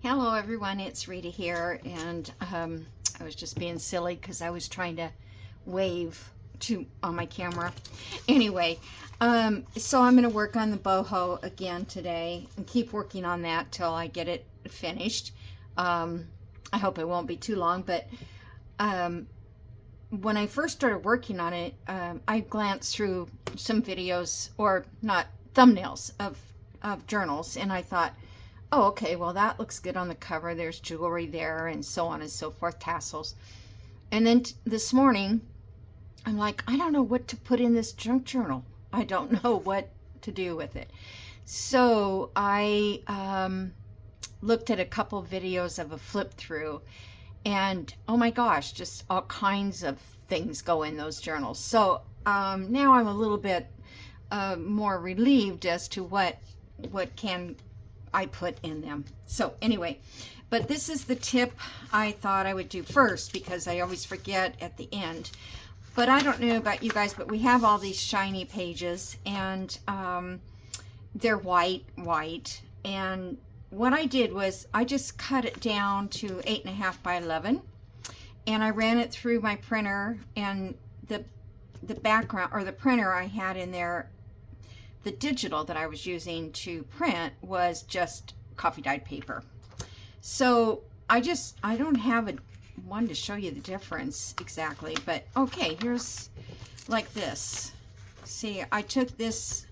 Hello everyone, it's Rita here, and I was just being silly because I was trying to wave on my camera. Anyway, so I'm going to work on the boho again today and keep working on that till I get it finished. I hope it won't be too long, but when I first started working on it, I glanced through some videos, or not, thumbnails of journals, and I thought, oh, okay, well, that looks good on the cover. There's jewelry there and so on and so forth, tassels. And then this morning, I'm like, I don't know what to put in this junk journal. I don't know what to do with it. So I looked at a couple videos of a flip through, and oh my gosh, just all kinds of things go in those journals. So now I'm a little bit more relieved as to what can I put in them. So anyway, but this is the tip I thought I would do first because I always forget at the end. But I don't know about you guys, but we have all these shiny pages, and they're white. And what I did was I just cut it down to 8.5 by 11, and I ran it through my printer, and the background, or the printer I had in there, the digital that I was using to print was just coffee dyed paper. So I don't have one to show you the difference exactly, but okay, here's like this. See, I took this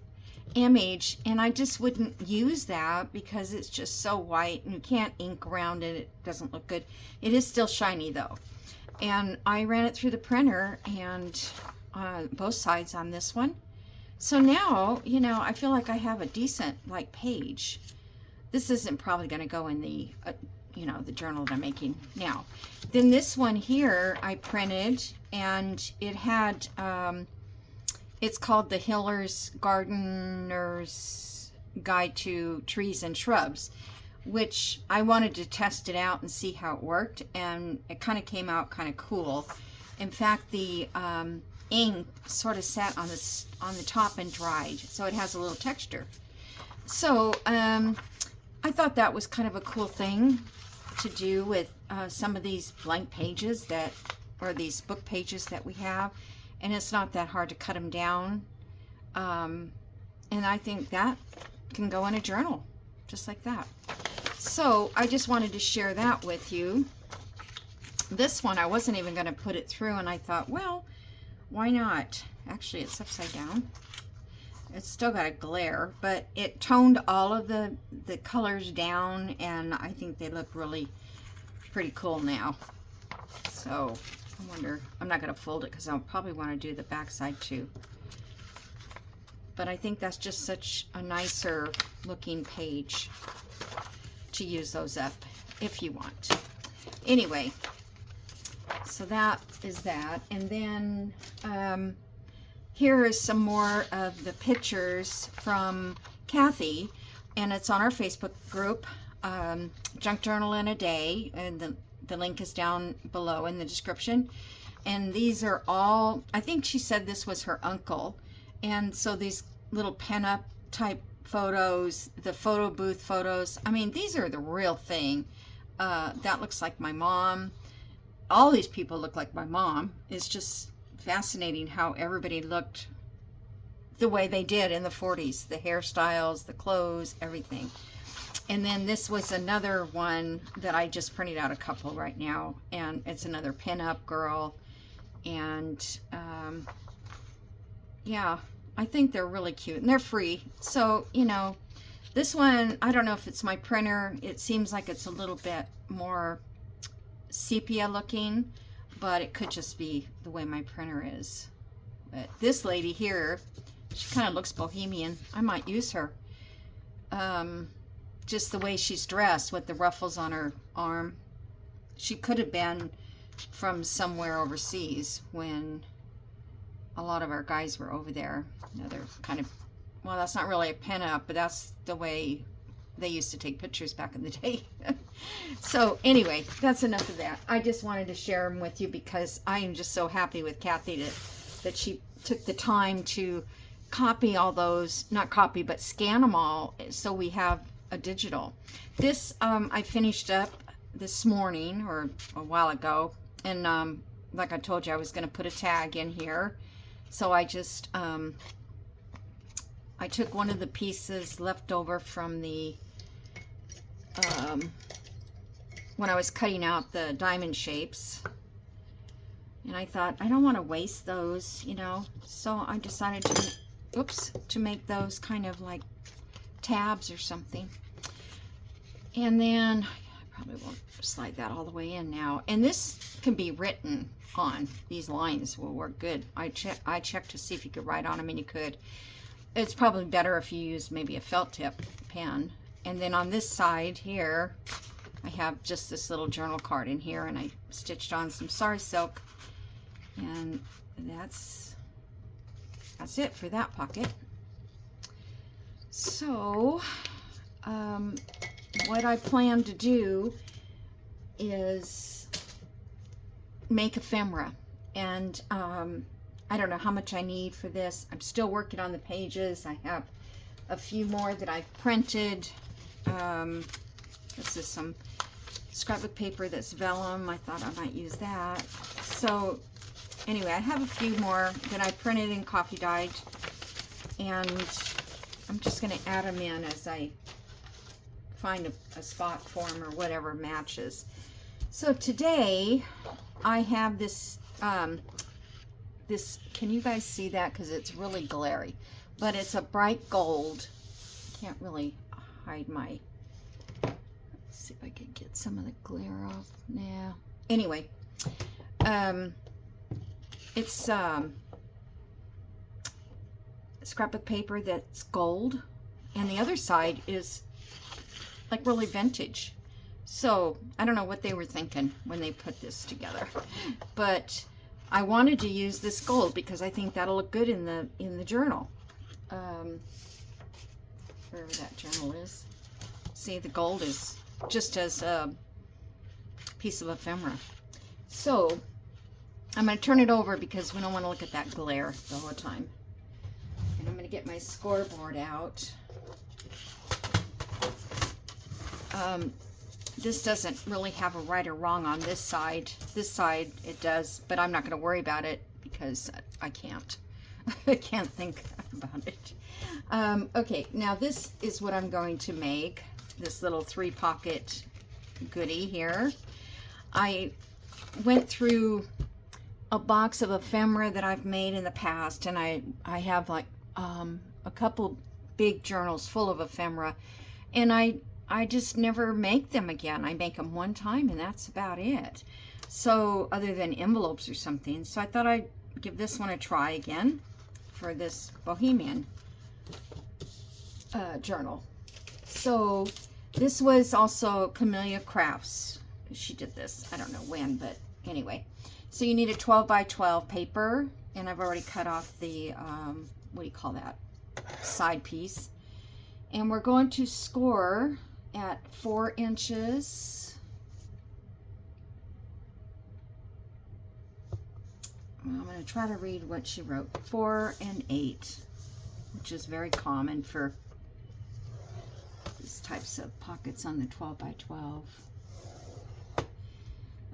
image and I just wouldn't use that because it's just so white and you can't ink around it. It doesn't look good. It is still shiny though. And I ran it through the printer, and both sides on this one. So now, you know, I feel like I have a decent like page. This isn't probably going to go in the, you know, the journal that I'm making now. Then this one here I printed, and it had, it's called The Hiller's Gardener's Guide to Trees and Shrubs, which I wanted to test it out and see how it worked, and it kind of came out kind of cool. In fact, the ink sort of sat on the top and dried, so it has a little texture. So I thought that was kind of a cool thing to do with some of these blank pages or these book pages that we have, and it's not that hard to cut them down, and I think that can go in a journal just like that. So I just wanted to share that with you. This one I wasn't even going to put it through, and I thought, well, why not? Actually, it's upside down. It's still got a glare, but it toned all of the colors down, and I think they look really pretty cool now. So I wonder, I'm not going to fold it because I'll probably want to do the back side too. But I think that's just such a nicer looking page to use those up if you want. Anyway, so that is that. And then here is some more of the pictures from Kathy, and it's on our Facebook group, Junk Journal in a Day, and the link is down below in the description. And these are all, I think she said this was her uncle, and so these little pen-up type photos, the photo booth photos, I mean, these are the real thing. That looks like my mom. All these people look like my mom. It's just fascinating how everybody looked the way they did in the 40s. The hairstyles, the clothes, everything. And then this was another one that I just printed out a couple right now, and it's another pin-up girl. And yeah, I think they're really cute, and they're free. So, you know, this one, I don't know if it's my printer. It seems like it's a little bit more sepia looking, but it could just be the way my printer is. But this lady here, she kind of looks bohemian. I might use her. Just the way she's dressed with the ruffles on her arm. She could have been from somewhere overseas when a lot of our guys were over there. You know, they're kind of, well, that's not really a pin-up, but that's the way they used to take pictures back in the day. So anyway, that's enough of that. I just wanted to share them with you because I am just so happy with Kathy that she took the time to copy all those, not copy, but scan them all, so we have a digital. This I finished up this morning or a while ago, and like I told you, I was going to put a tag in here. So I just I took one of the pieces left over from the when I was cutting out the diamond shapes, and I thought I don't want to waste those, you know, so I decided to make those kind of like tabs or something. And then I probably won't slide that all the way in now, and this can be written on. These lines will work good. I checked to see if you could write on them, and you could. It's probably better if you use maybe a felt tip pen. And then on this side here, I have just this little journal card in here, and I stitched on some sari silk, and that's it for that pocket. So what I plan to do is make ephemera, and I don't know how much I need for this. I'm still working on the pages. I have a few more that I've printed. This is some scrapbook paper that's vellum. I thought I might use that. So anyway, I have a few more that I printed and coffee dyed, and I'm just going to add them in as I find a spot for them or whatever matches. So today I have this can you guys see that? Because it's really glary, but it's a bright gold. Can't really hide my, let's see if I can get some of the glare off now. Anyway, it's scrapbook paper that's gold, and the other side is like really vintage. So I don't know what they were thinking when they put this together, but I wanted to use this gold because I think that'll look good in the journal. Wherever that journal is. See, the gold is just as a piece of ephemera. So I'm going to turn it over because we don't want to look at that glare the whole time. And I'm going to get my scoreboard out. This doesn't really have a right or wrong on this side. This side it does, but I'm not going to worry about it because I can't. I can't think about it. Okay, now this is what I'm going to make. This little 3-pocket goodie here. I went through a box of ephemera that I've made in the past, and I have like a couple big journals full of ephemera, and I just never make them again. I make them one time, and that's about it. So other than envelopes or something. So I thought I'd give this one a try again for this Bohemian journal. So this was also Camellia Crafts. She did this. I don't know when, but anyway. So you need a 12 by 12 paper, and I've already cut off the, what do you call that? Side piece. And we're going to score at 4 inches. I'm going to try to read what she wrote. 4 and 8, which is very common for these types of pockets on the 12 by 12.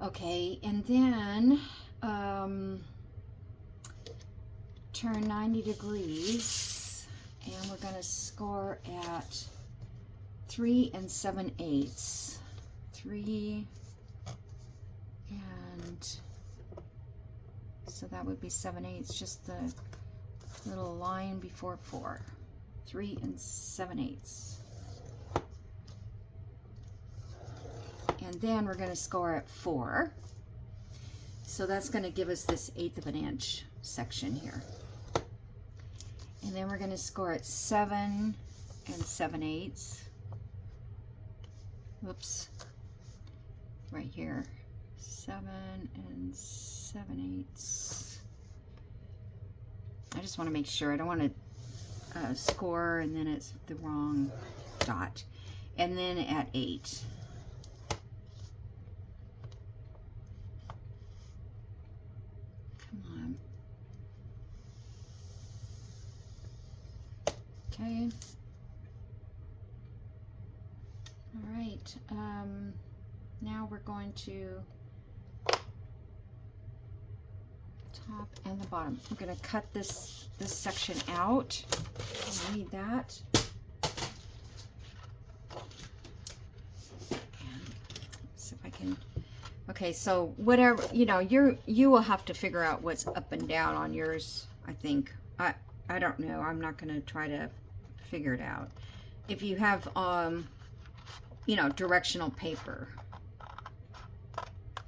Okay, and then turn 90 degrees, and we're going to score at 3 7/8. 3 and so that would be 7/8, just the little line before 4. 3 7/8. And then we're going to score at 4. So that's going to give us this 1/8 of an inch section here. And then we're going to score at 7 7/8. Whoops. Right here. 7 7/8. I just want to make sure. I don't want to score and then it's the wrong dot. And then at 8. Okay. right. Now we're going to top and the bottom. We're going to cut this section out. I need that. And see if I can. Okay, so whatever, you know, you will have to figure out what's up and down on yours. I think I don't know. I'm not going to try to figure it out. If you have you know, directional paper.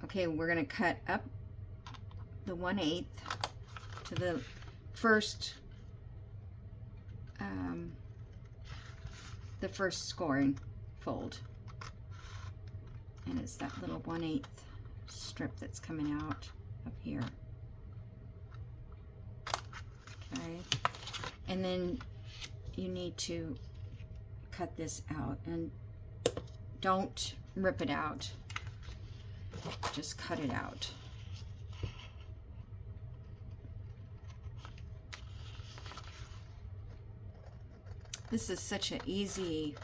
Okay, we're going to cut up the 1/8 to the first scoring fold, and it's that little 1/8 strip that's coming out up here. Okay, and then you need to cut this out, and don't rip it out, just cut it out. This is such an easy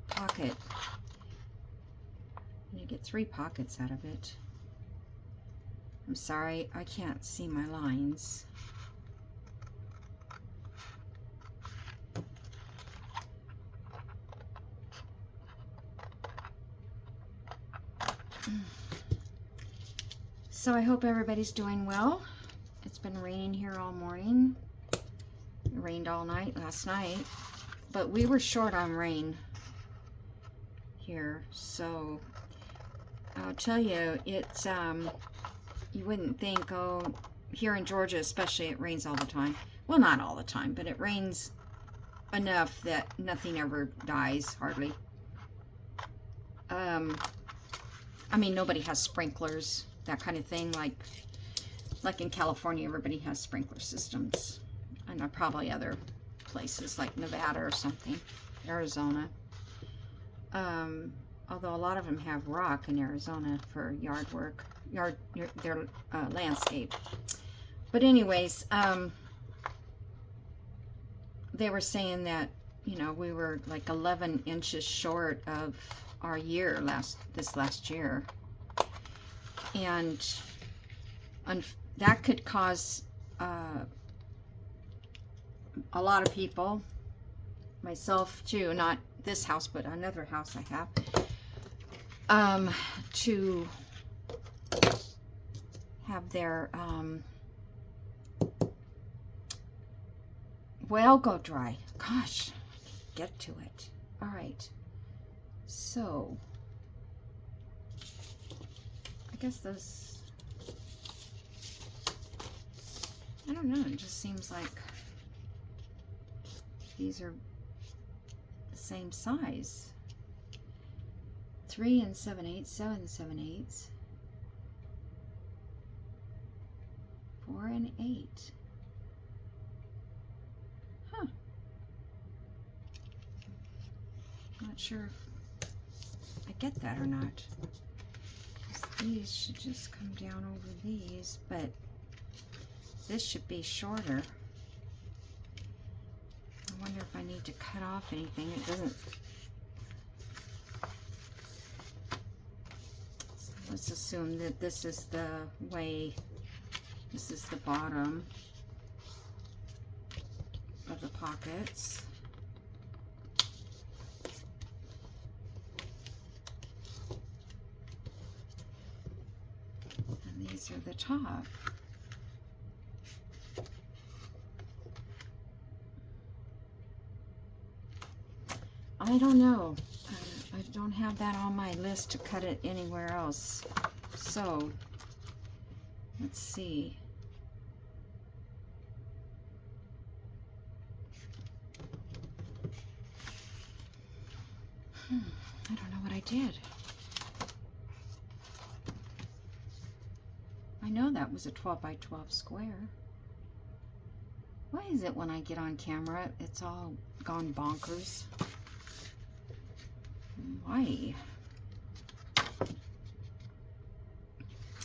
pocket. You get 3 pockets out of it. I'm sorry, I can't see my lines. So I hope everybody's doing well. It's been raining here all morning. It rained all night last night, but we were short on rain here, so I'll tell you, it's you wouldn't think, oh, here in Georgia especially, it rains all the time. Well, not all the time, but it rains enough that nothing ever dies, hardly. I mean, nobody has sprinklers, that kind of thing, like in California, everybody has sprinkler systems. I know probably other places like Nevada or something, Arizona. Although a lot of them have rock in Arizona for yard work, their landscape. But anyways, they were saying that, you know, we were like 11 inches short of our year this last year, and that could cause a lot of people, myself too, not this house but another house I have, to have their well go dry. Gosh, get to it. All right, so I guess those, I don't know, it just seems like these are the same size. 3 7/8, 7 7/8, 4 8. Huh. Not sure if I get that or not. These should just come down over these, but this should be shorter. I wonder if I need to cut off anything. It doesn't. So let's assume that this is the way, this is the bottom of the pockets. And these are the top. I don't know. I don't have that on my list to cut it anywhere else. So, let's see. I don't know what I did. I know that was a 12 by 12 square. Why is it when I get on camera, it's all gone bonkers? Why?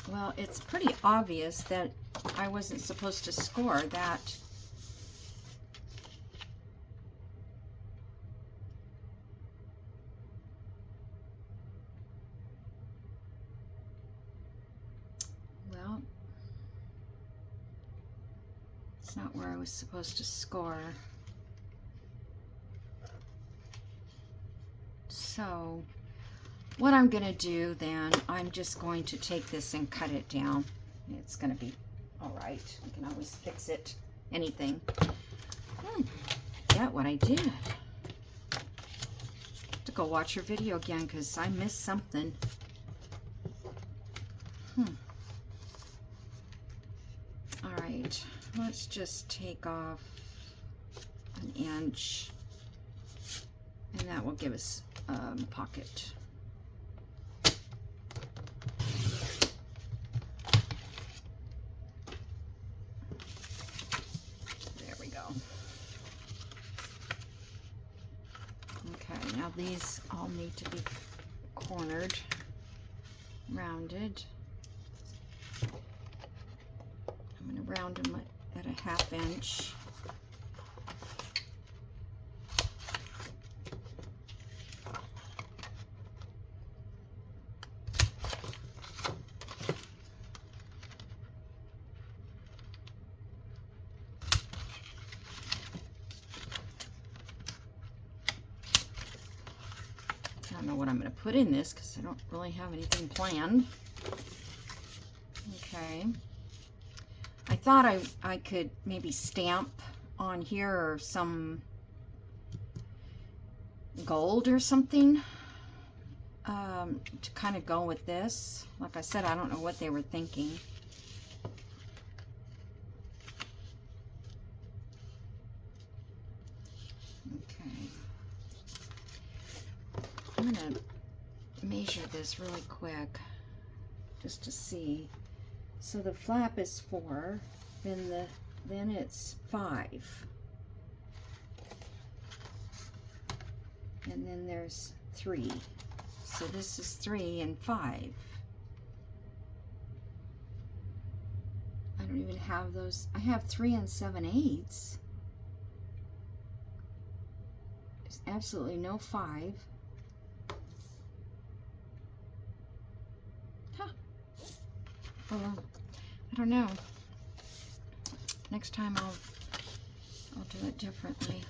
Well, it's pretty obvious that I wasn't supposed to score that It's not where I was supposed to score. So what I'm going to do then, I'm just going to take this and cut it down. It's going to be all right. I can always fix it, anything. Forget what I did. Have to go watch your video again because I missed something. All right, let's just take off an inch, and that will give us a pocket. There we go. Okay, now these all need to be cornered, rounded. I'm going to round them at a 1/2 inch. I don't know what I'm going to put in this because I don't really have anything planned. Okay. I thought I could maybe stamp on here or some gold or something to kind of go with this. Like I said, I don't know what they were thinking. Okay. I'm going to measure this really quick just to see. So the flap is 4, then it's 5, and then there's 3. So this is 3 and 5. I don't even have those. I have 3 and 7/8. There's absolutely no 5. Well, I don't know. Next time I'll do it differently.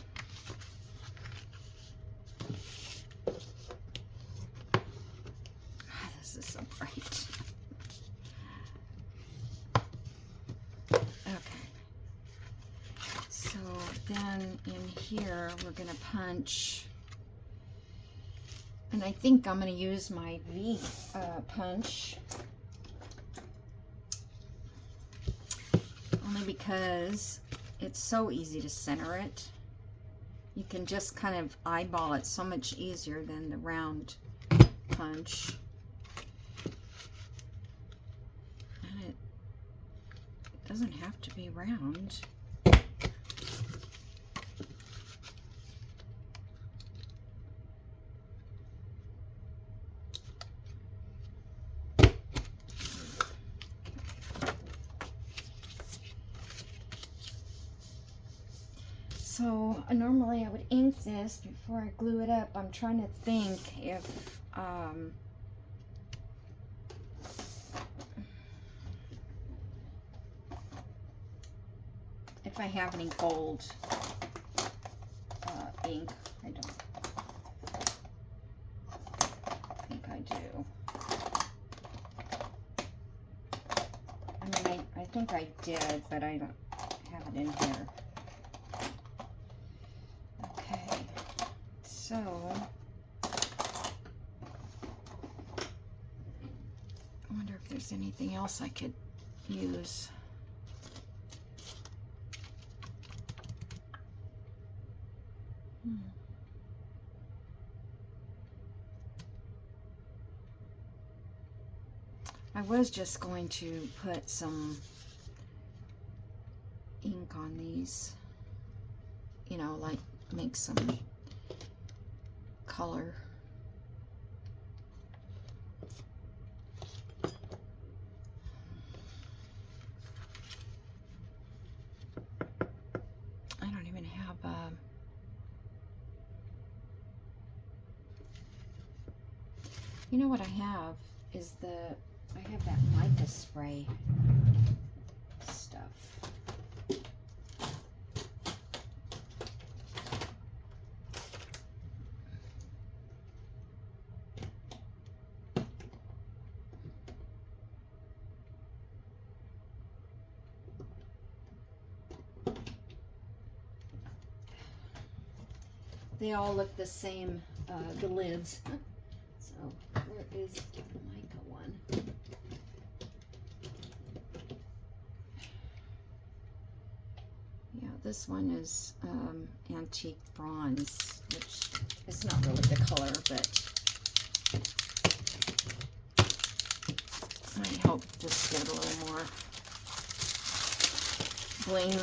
This is so bright. Okay. So then in here we're gonna punch, and I think I'm gonna use my V punch. Only because it's so easy to center it. You can just kind of eyeball it so much easier than the round punch. And it doesn't have to be round. So normally I would ink this before I glue it up. I'm trying to think if I have any gold ink. I don't think I do. I mean, I think I did, but I don't have it in here. So, I wonder if there's anything else I could use. I was just going to put some ink on these, you know, like make some color. I don't even have you know what I have is I have that mica spray stuff. They all look the same, the lids. So where is the mica one? Yeah, this one is antique bronze, which is not really the color, but I hope this get a little more bling.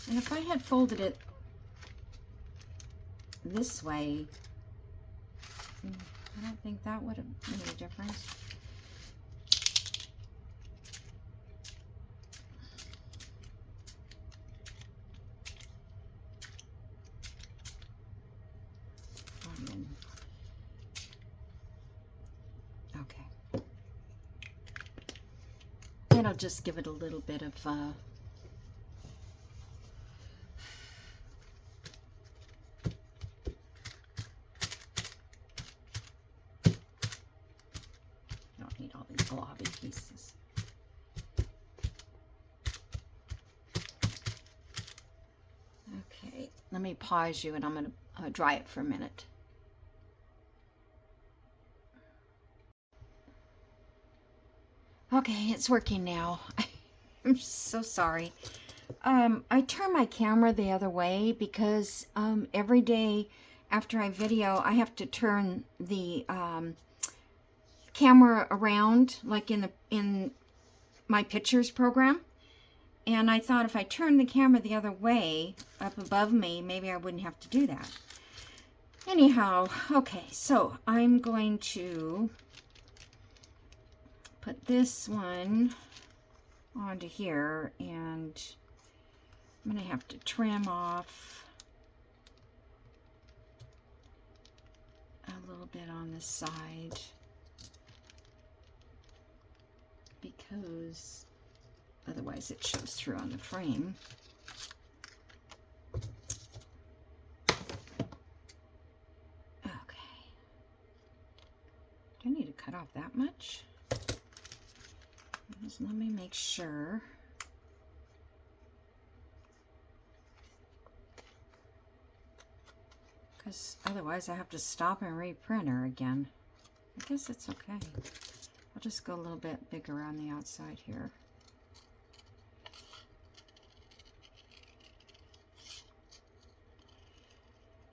And if I had folded it this way, I don't think that would have made a difference. Okay. And I'll just give it a little bit of don't need all these globby pieces. Okay, let me pause you and I'm going to dry it for a minute. Okay, it's working now. I'm so sorry. I turn my camera the other way because every day after I video, I have to turn the camera around, like in my pictures program. And I thought if I turned the camera the other way, up above me, maybe I wouldn't have to do that. Anyhow, okay, so I'm going to put this one onto here, and I'm going to have to trim off a little bit on this side because otherwise it shows through on the frame. Okay. Do I need to cut off that much? Just let me make sure. Because otherwise I have to stop and reprint her again. I guess it's okay. I'll just go a little bit bigger on the outside here.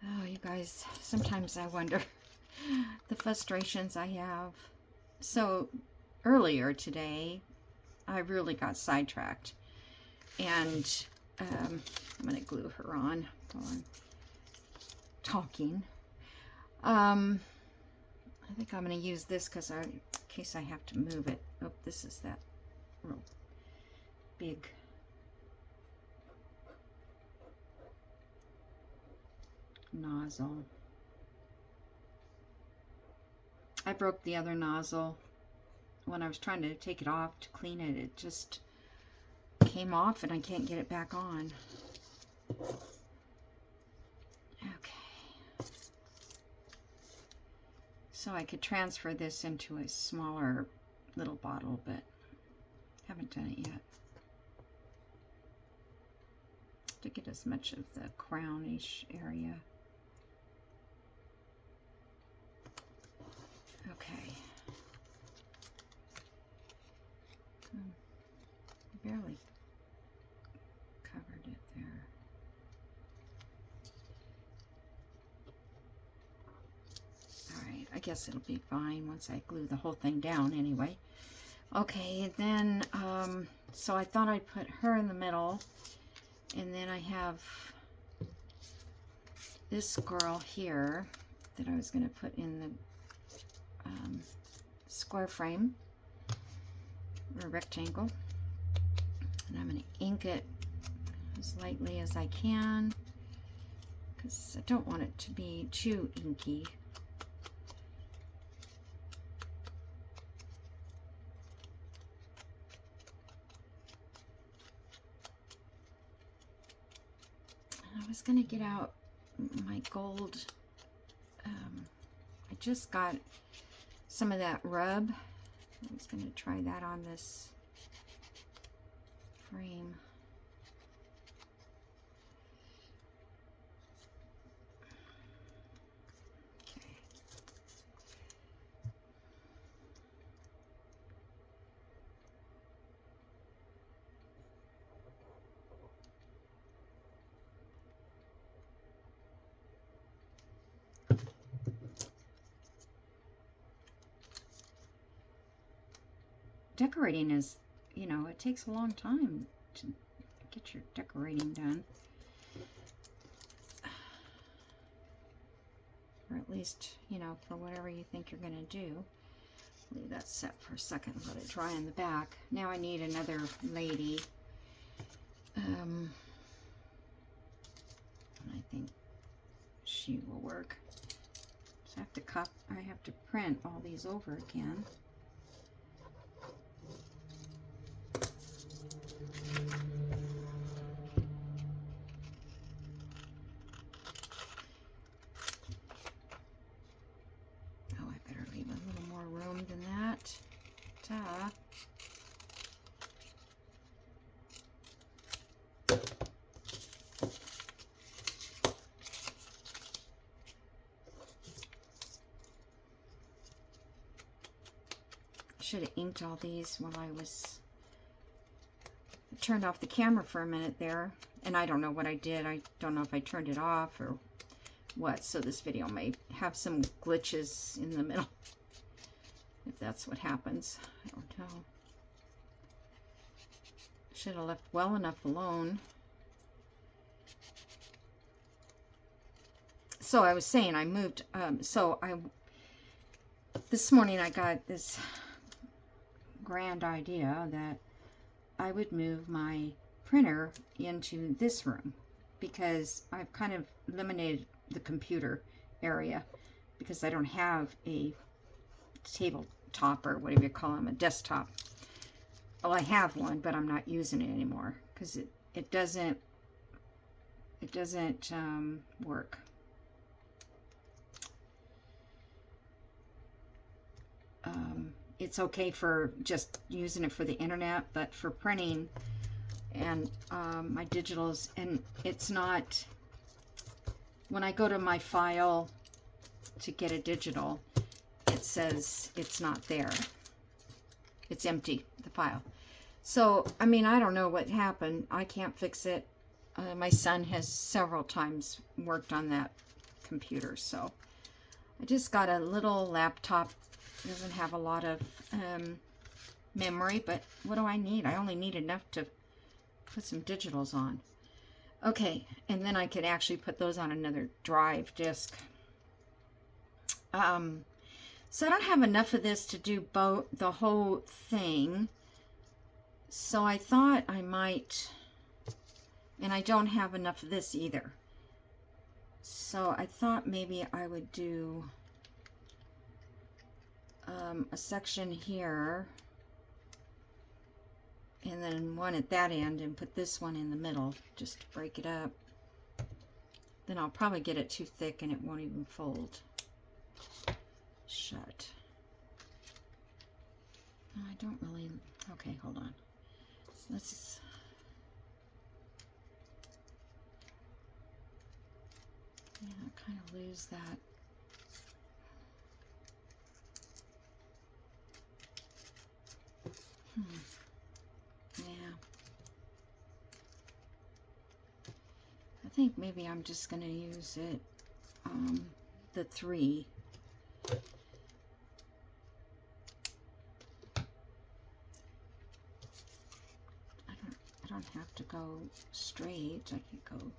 Oh, you guys, sometimes I wonder the frustrations I have. So earlier today, I really got sidetracked, and I'm going to glue her on while I'm talking. I think I'm going to use this because in case I have to move it. Oh, this is that real big nozzle. I broke the other nozzle when I was trying to take it off to clean it. It just came off and I can't get it back on. Okay. So I could transfer this into a smaller little bottle, but haven't done it yet. To get as much of the crownish area. Okay. Barely covered it there. Alright, I guess it'll be fine once I glue the whole thing down anyway. Okay, and then, so I thought I'd put her in the middle, and then I have this girl here that I was going to put in the square frame, or rectangle. And I'm going to ink it as lightly as I can because I don't want it to be too inky. And I was going to get out my gold. I just got some of that rub. I was going to try that on this frame. Decorating is, you know, it takes a long time to get your decorating done. Or at least, you know, for whatever you think you're going to do. Leave that set for a second and let it dry in the back. Now I need another lady. I think she will work. So I have to print all these over again. Should have inked all these while I turned off the camera for a minute there, and I don't know what I did. I don't know if I turned it off or what, so this video may have some glitches in the middle, if that's what happens. I don't know. Should have left well enough alone. So I was saying I moved, this morning I got this grand idea that I would move my printer into this room, because I've kind of eliminated the computer area because I don't have a tabletop, or whatever you call them, a desktop. Well, I have one, but I'm not using it anymore because it doesn't work. It's okay for just using it for the internet, but for printing and my digitals, and it's not, when I go to my file to get a digital, it says it's not there. It's empty, the file. So, I mean, I don't know what happened. I can't fix it. My son has several times worked on that computer, so I just got a little laptop. It doesn't have a lot of memory, but what do I need? I only need enough to put some digitals on. Okay, and then I could actually put those on another drive disk. So I don't have enough of this to do the whole thing. So I thought I might, and I don't have enough of this either. So I thought maybe I would do a section here, and then one at that end, and put this one in the middle just to break it up. Then I'll probably get it too thick and it won't even fold shut. I don't really, okay, hold on. Let's, yeah, I kind of lose that. Yeah. I think maybe I'm just going to use it, the 3. I don't have to go straight. I could go.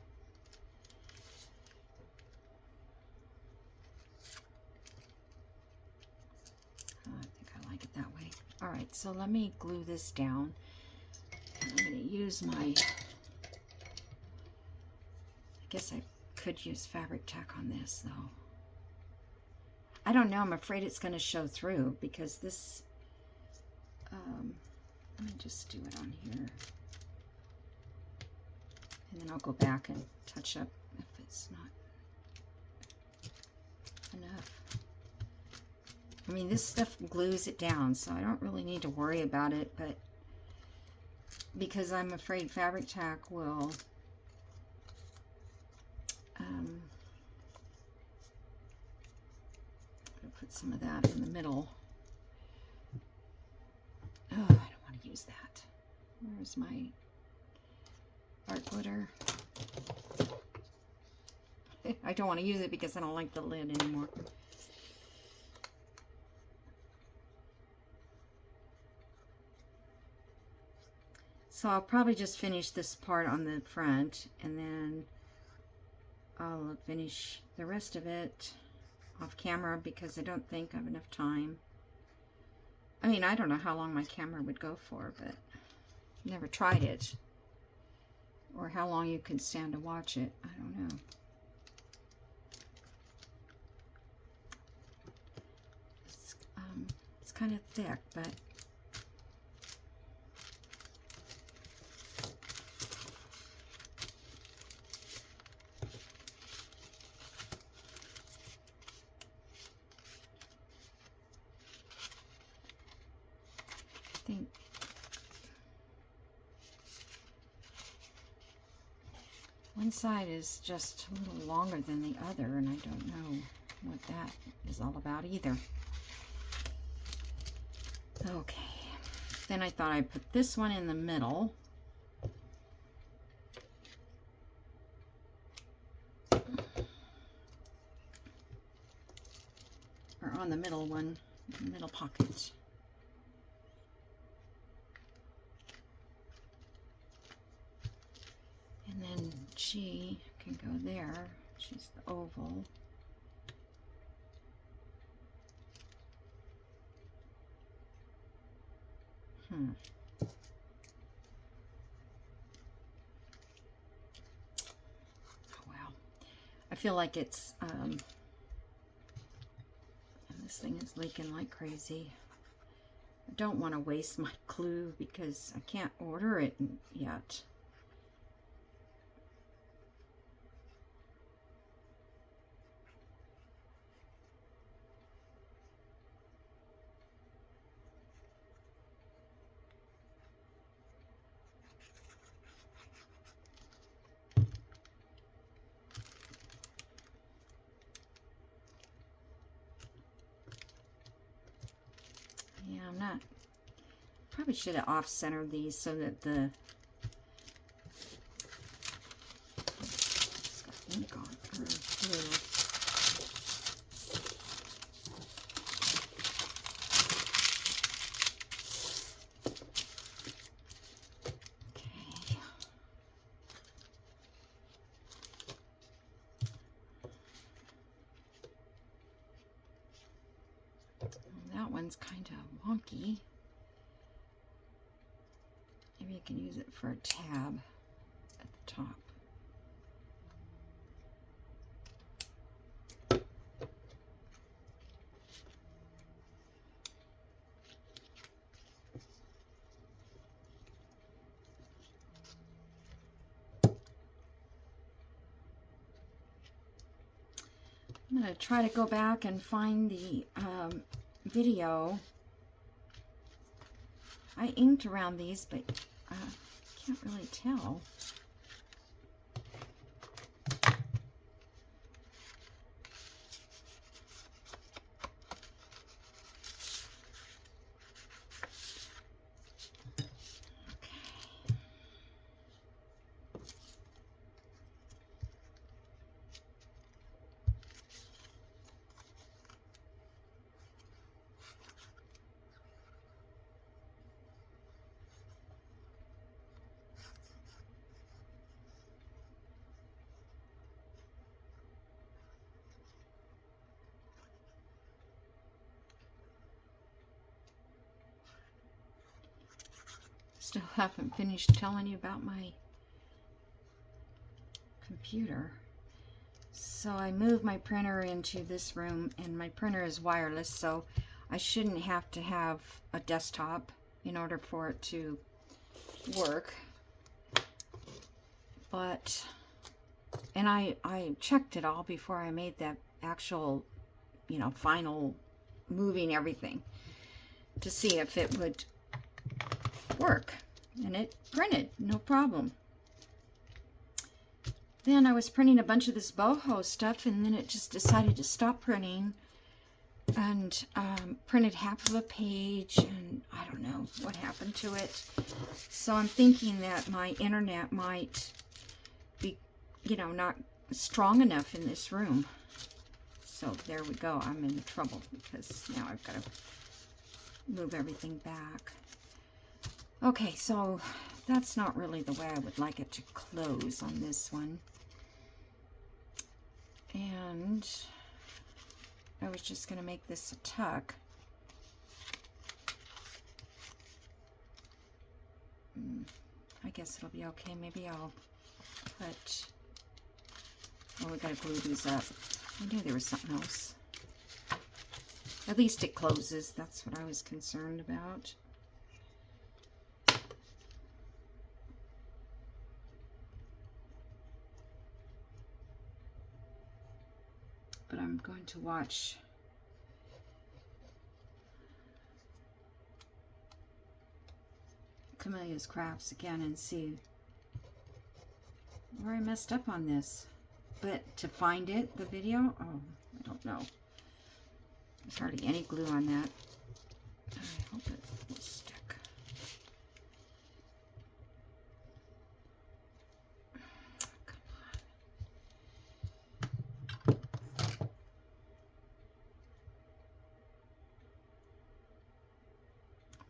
Oh, I think I like it that way. All right, so let me glue this down. I'm going to use my, I guess I could use fabric tack on this though. I don't know, I'm afraid it's going to show through because this, let me just do it on here. And then I'll go back and touch up if it's not enough. I mean, this stuff glues it down, so I don't really need to worry about it, but because I'm afraid fabric tack will I'll put some of that in the middle. Oh, I don't want to use that. Where's my art glitter? I don't want to use it because I don't like the lid anymore. So I'll probably just finish this part on the front, and then I'll finish the rest of it off camera because I don't think I have enough time. I mean, I don't know how long my camera would go for, but I've never tried it. Or how long you can stand to watch it. I don't know. It's kind of thick, but I think one side is just a little longer than the other, and I don't know what that is all about either. Okay, then I thought I'd put this one in the middle. Or on the middle one, middle pocket. And then she can go there. She's the oval. Oh wow. I feel like it's, and this thing is leaking like crazy. I don't want to waste my glue because I can't order it yet. Yeah, I'm not, probably should have off-centered these so that the, it's got ink on, or glue. Okay. That one's kind of wonky. Maybe you can use it for a tab at the top. I'm going to try to go back and find the video. I inked around these, but can't really tell. Still haven't finished telling you about my computer. So I moved my printer into this room, and my printer is wireless, so I shouldn't have to have a desktop in order for it to work. But, and I checked it all before I made that actual, you know, final moving everything to see if it would work. And it printed, no problem. Then I was printing a bunch of this boho stuff, and then it just decided to stop printing, and printed half of a page, and I don't know what happened to it. So I'm thinking that my internet might be, you know, not strong enough in this room. So there we go. I'm in trouble because now I've got to move everything back. Okay, so that's not really the way I would like it to close on this one. And I was just going to make this a tuck. I guess it'll be okay. Maybe I'll put... Oh, we got to glue these up. I knew there was something else. At least it closes. That's what I was concerned about. But I'm going to watch Camellia's Crafts again and see where I messed up on this. But to find it, the video, oh, I don't know. There's hardly any glue on that. I hope it will stick.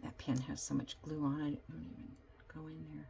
That pen has so much glue on it, it won't even go in there.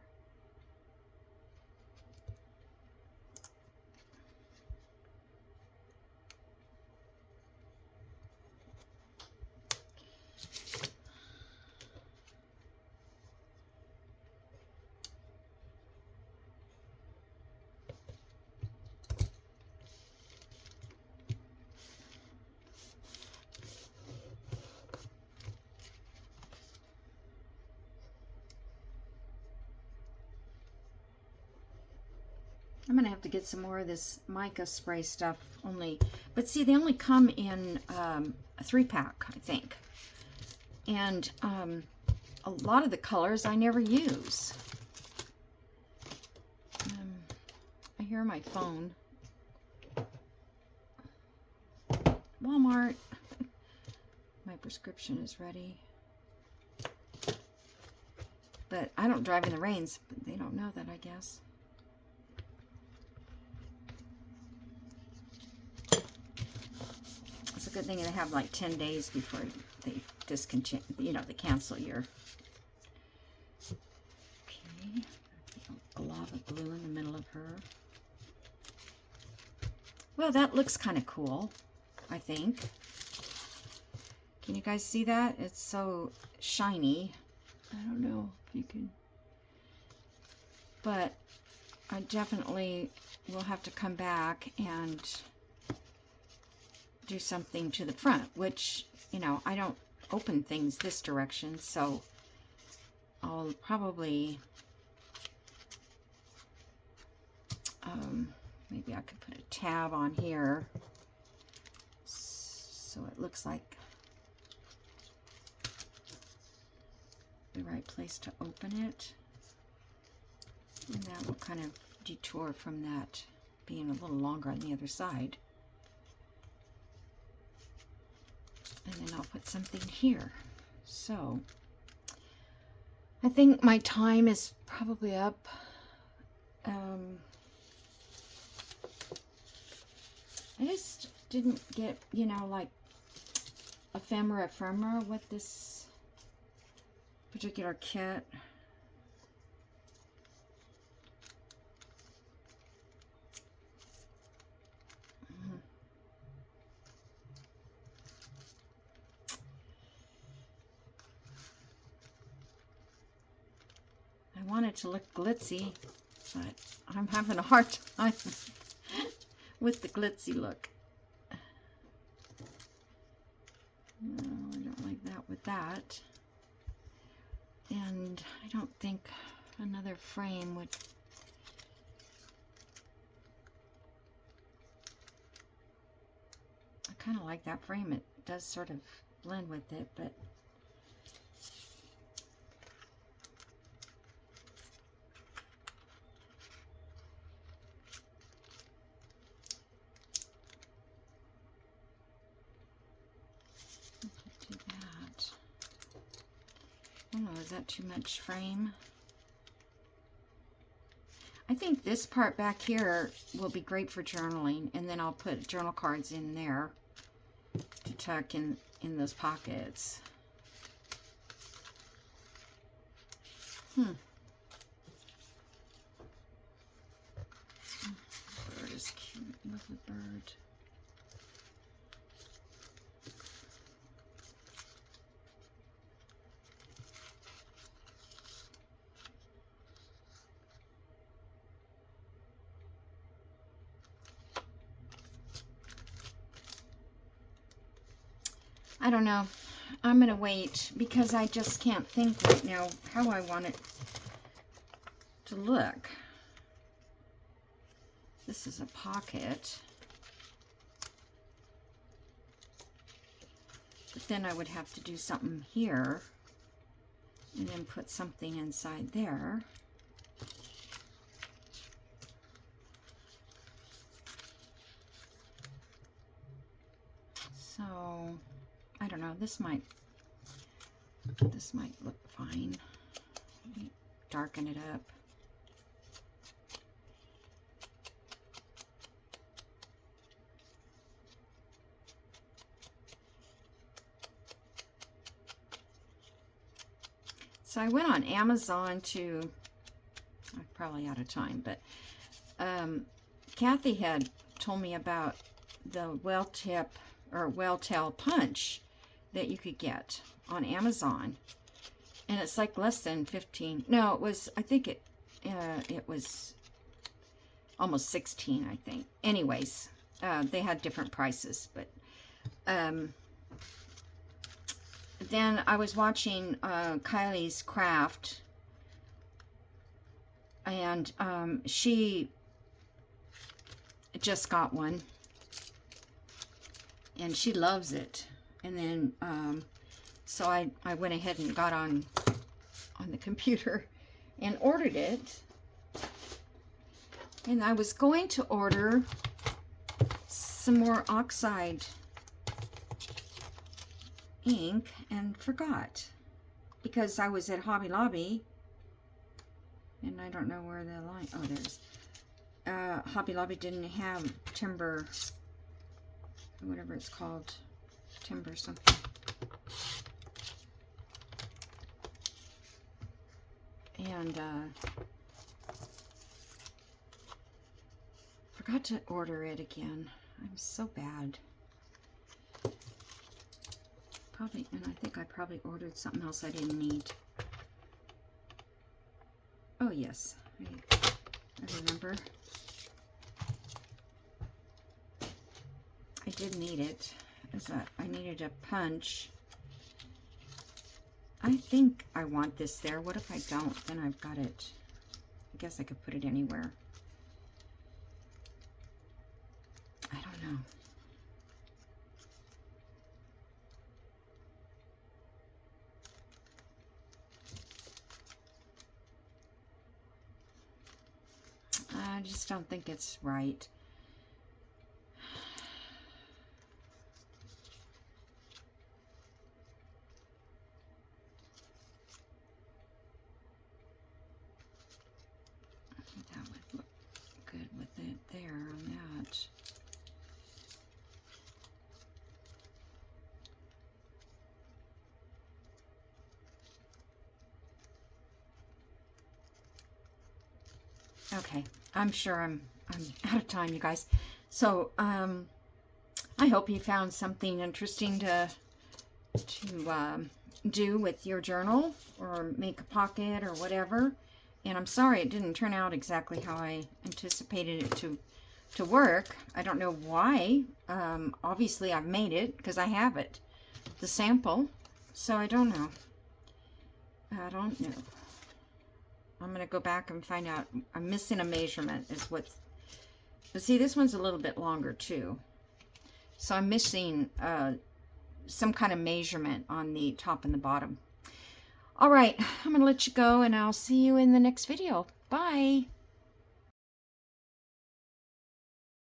I'm gonna have to get some more of this mica spray stuff but see, they only come in a 3-pack, I think. And a lot of the colors I never use. I hear my phone. Walmart. My prescription is ready. But I don't drive in the rains, but they don't know that, I guess. It's a good thing they have like 10 days before they discontinue, you know, they cancel your... Okay, glob of glue in the middle of her. Well, that looks kind of cool, I think. Can you guys see that? It's so shiny. I don't know if you can... But I definitely will have to come back and do something to the front, which, you know, I don't open things this direction, so I'll probably maybe I could put a tab on here so it looks like the right place to open it, and that will kind of detour from that being a little longer on the other side. And then I'll put something here. So I think my time is probably up. I just didn't get, you know, like ephemera with this particular kit. I want it to look glitzy, but I'm having a hard time with the glitzy look. No, I don't like that with that. And I don't think another frame would... I kind of like that frame. It does sort of blend with it, but do that. I don't know, is that too much frame? I think this part back here will be great for journaling, and then I'll put journal cards in there to tuck in those pockets. Bird is cute. Lovely bird. I don't know. I'm going to wait because I just can't think right now how I want it to look. This is a pocket. But then I would have to do something here and then put something inside there. So I don't know, this might look fine. Darken it up. So I went on Amazon to, I'm probably out of time, but Kathy had told me about the whale tip or whale tail punch that you could get on Amazon, and it's like less than 15. No, it was, I think it was almost 16, I think. Anyways, they had different prices, but then I was watching Kylie's craft, and she just got one, and she loves it. And then so I went ahead and got on the computer and ordered it, and I was going to order some more oxide ink and forgot, because I was at Hobby Lobby, and I don't know where the line, oh, there's Hobby Lobby didn't have timber, whatever it's called, timber something. And forgot to order it again. I'm so bad. Probably, and I think I probably ordered something else I didn't need. Oh yes, I remember. I did need it. I needed a punch. I think I want this there. What if I don't? Then I've got it. I guess I could put it anywhere. I don't know. I just don't think it's right. That would look good with it there on that. Okay, I'm sure I'm out of time, you guys. So I hope you found something interesting to do with your journal or make a pocket or whatever. And I'm sorry it didn't turn out exactly how I anticipated it to work. I don't know why. Obviously I've made it because I have it, the sample. So I don't know. I don't know. I'm going to go back and find out. I'm missing a measurement is what's, but see, this one's a little bit longer too. So I'm missing some kind of measurement on the top and the bottom. All right, I'm going to let you go, and I'll see you in the next video. Bye.